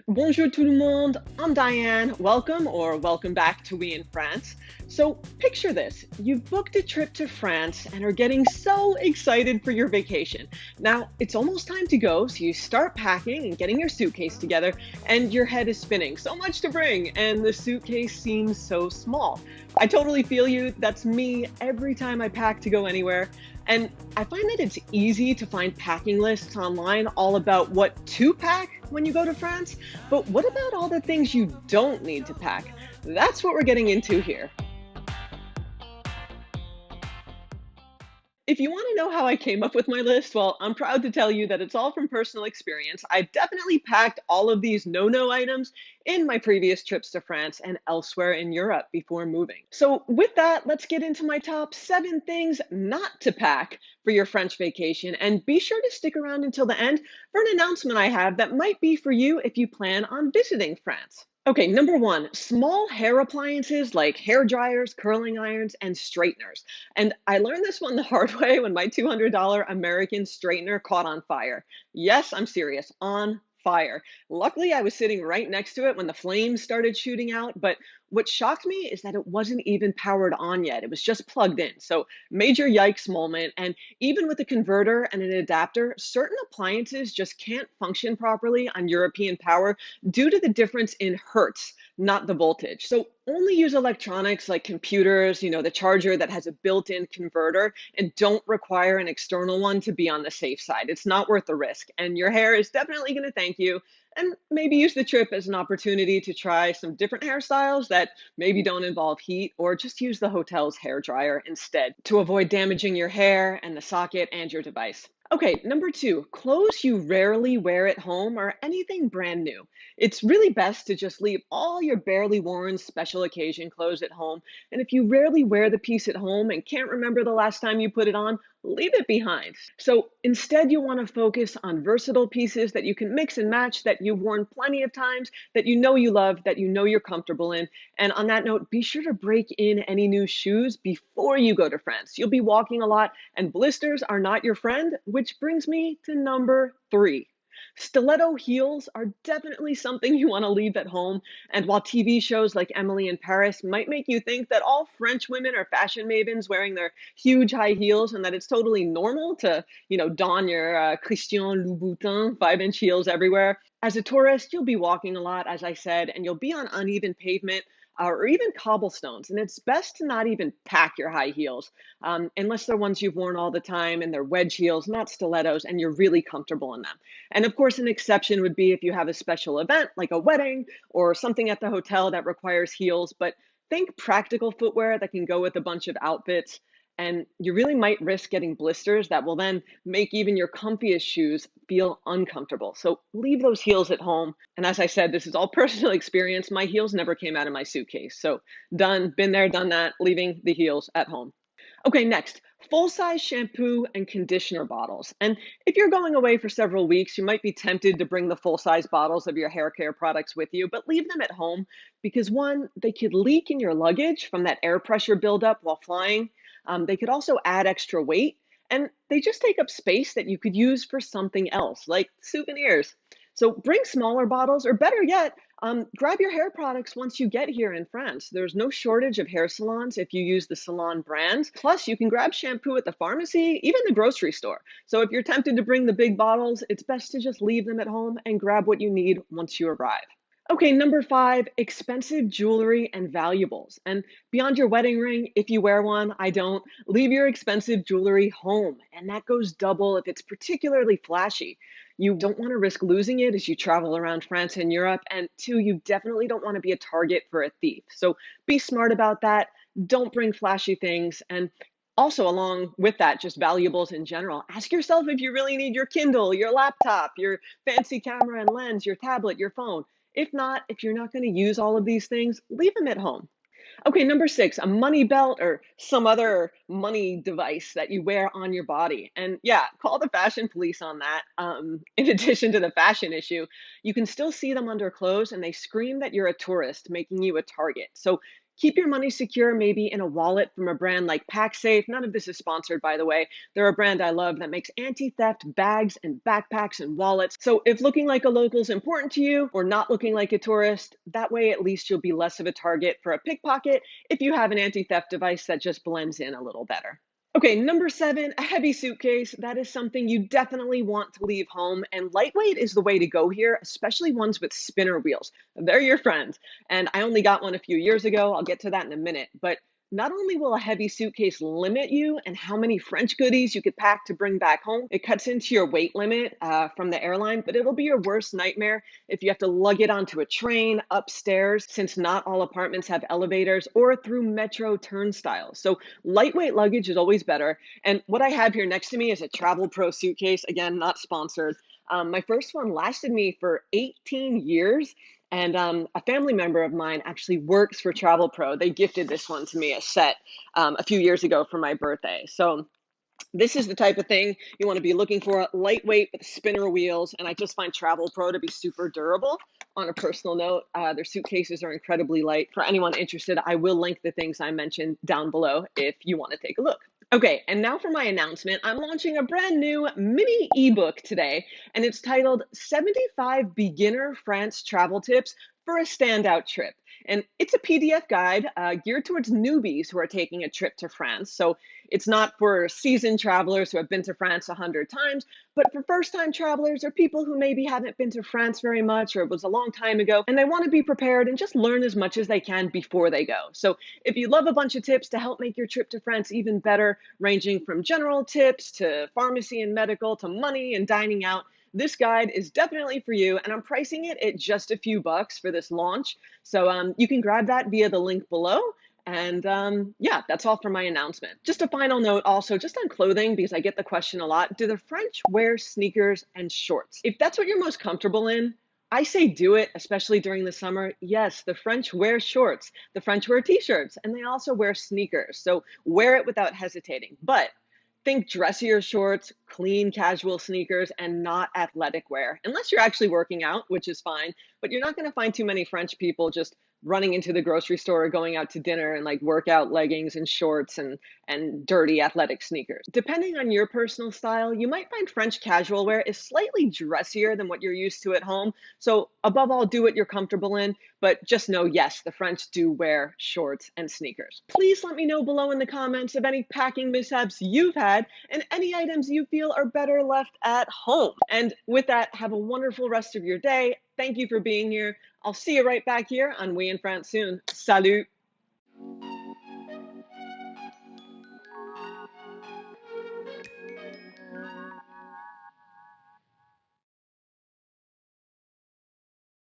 Bonjour tout le monde, I'm Diane. Welcome or welcome back to We in France. So, picture this. You've booked a trip to France and are getting so excited for your vacation. Now, it's almost time to go, so you start packing and getting your suitcase together, and your head is spinning. So much to bring, and the suitcase seems so small. I totally feel you. That's me every time I pack to go anywhere. And I find that it's easy to find packing lists online all about what to pack when you go to France. But what about all the things you don't need to pack? That's what we're getting into here. If you want to know how I came up with my list, well, I'm proud to tell you that it's all from personal experience. I've definitely packed all of these no items in my previous trips to France and elsewhere in Europe before moving. So, with that, let's get into my top 7 things not to pack for your French vacation. And be sure to stick around until the end for an announcement I have that might be for you if you plan on visiting France. Okay, number one, small hair appliances like hair dryers, curling irons, and straighteners. And I learned this one the hard way when my $200 American straightener caught on fire. Yes, I'm serious, on fire. Luckily, I was sitting right next to it when the flames started shooting out, but what shocked me is that it wasn't even powered on yet. It was just plugged in. So, major yikes moment. And even with a converter and an adapter, certain appliances just can't function properly on European power due to the difference in hertz, not the voltage. So only use electronics like computers, the charger that has a built-in converter, and don't require an external one to be on the safe side. It's not worth the risk. And your hair is definitely going to thank you. And maybe use the trip as an opportunity to try some different hairstyles that maybe don't involve heat, or just use the hotel's hair dryer instead to avoid damaging your hair and the socket and your device. Okay, number two, clothes you rarely wear at home or anything brand new. It's really best to just leave all your barely worn special occasion clothes at home. And if you rarely wear the piece at home and can't remember the last time you put it on, leave it behind. So instead, you want to focus on versatile pieces that you can mix and match, that you've worn plenty of times, that you know you love, that you know you're comfortable in. And on that note, be sure to break in any new shoes before you go to France. You'll be walking a lot, and blisters are not your friend, which brings me to number three. Stiletto heels are definitely something you want to leave at home. And while TV shows like Emily in Paris might make you think that all French women are fashion mavens wearing their huge high heels and that it's totally normal to, don your Christian Louboutin 5-inch heels everywhere, as a tourist, you'll be walking a lot, as I said, and you'll be on uneven pavement or even cobblestones. And it's best to not even pack your high heels unless they're ones you've worn all the time and they're wedge heels, not stilettos, and you're really comfortable in them. And of course, an exception would be if you have a special event like a wedding or something at the hotel that requires heels. But think practical footwear that can go with a bunch of outfits. And you really might risk getting blisters that will then make even your comfiest shoes feel uncomfortable. So leave those heels at home. And as I said, this is all personal experience. My heels never came out of my suitcase. So done, been there, done that, leaving the heels at home. Okay, next, full-size shampoo and conditioner bottles. And if you're going away for several weeks, you might be tempted to bring the full-size bottles of your hair care products with you, but leave them at home because one, they could leak in your luggage from that air pressure buildup while flying. They could also add extra weight, and they just take up space that you could use for something else, like souvenirs. So bring smaller bottles, or better yet, grab your hair products once you get here in France. There's no shortage of hair salons if you use the salon brands. Plus, you can grab shampoo at the pharmacy, even the grocery store. So if you're tempted to bring the big bottles, it's best to just leave them at home and grab what you need once you arrive. Okay, number five, expensive jewelry and valuables. And beyond your wedding ring, if you wear one, I don't, leave your expensive jewelry home. And that goes double if it's particularly flashy. You don't want to risk losing it as you travel around France and Europe. And two, you definitely don't want to be a target for a thief. So be smart about that. Don't bring flashy things. And also, along with that, just valuables in general. Ask yourself if you really need your Kindle, your laptop, your fancy camera and lens, your tablet, your phone. If not, if you're not going to use all of these things, leave them at home. Okay, number six, a money belt or some other money device that you wear on your body. And yeah, call the fashion police on that. In addition to the fashion issue, you can still see them under clothes and they scream that you're a tourist, making you a target. So Keep your money secure, maybe in a wallet from a brand like PackSafe. None of this is sponsored, by the way. They're a brand I love that makes anti-theft bags and backpacks and wallets. So if looking like a local is important to you or not looking like a tourist, that way at least you'll be less of a target for a pickpocket if you have an anti-theft device that just blends in a little better. Okay, number 7, a heavy suitcase. That is something you definitely want to leave home, and lightweight is the way to go here, especially ones with spinner wheels. They're your friends, and I only got one a few years ago. I'll get to that in a minute, but not only will a heavy suitcase limit you and how many French goodies you could pack to bring back home, it cuts into your weight limit from the airline, but it'll be your worst nightmare if you have to lug it onto a train, upstairs, since not all apartments have elevators, or through metro turnstiles. So lightweight luggage is always better. And what I have here next to me is a Travel Pro suitcase. Again, not sponsored. My first one lasted me for 18 years. And a family member of mine actually works for Travel Pro. They gifted this one to me, a set, a few years ago for my birthday. So this is the type of thing you want to be looking for, lightweight with spinner wheels, and I just find Travel Pro to be super durable. On a personal note, their suitcases are incredibly light. For anyone interested, I will link the things I mentioned down below if you want to take a look. Okay, and now for my announcement. I'm launching a brand new mini ebook today, and it's titled 75 Beginner France Travel Tips for a Standout Trip. And it's a PDF guide geared towards newbies who are taking a trip to France. So it's not for seasoned travelers who have been to France 100 times, but for first-time travelers or people who maybe haven't been to France very much or it was a long time ago and they want to be prepared and just learn as much as they can before they go. So if you love a bunch of tips to help make your trip to France even better, ranging from general tips to pharmacy and medical to money and dining out, this guide is definitely for you, and I'm pricing it at just a few bucks for this launch. So you can grab that via the link below. And yeah, that's all for my announcement. Just a final note also, just on clothing, because I get the question a lot, do the French wear sneakers and shorts? If that's what you're most comfortable in, I say do it, especially during the summer. Yes, the French wear shorts, the French wear t-shirts, and they also wear sneakers. So wear it without hesitating. But think dressier shorts, clean casual sneakers, and not athletic wear. Unless you're actually working out, which is fine, but you're not going to find too many French people just running into the grocery store or going out to dinner in like workout leggings and shorts and dirty athletic sneakers. Depending on your personal style, you might find French casual wear is slightly dressier than what you're used to at home. So above all, do what you're comfortable in, but just know, yes, the French do wear shorts and sneakers. Please let me know below in the comments of any packing mishaps you've had and any items you feel are better left at home. And with that, have a wonderful rest of your day. Thank you for being here. I'll see you right back here on We in France soon. Salut!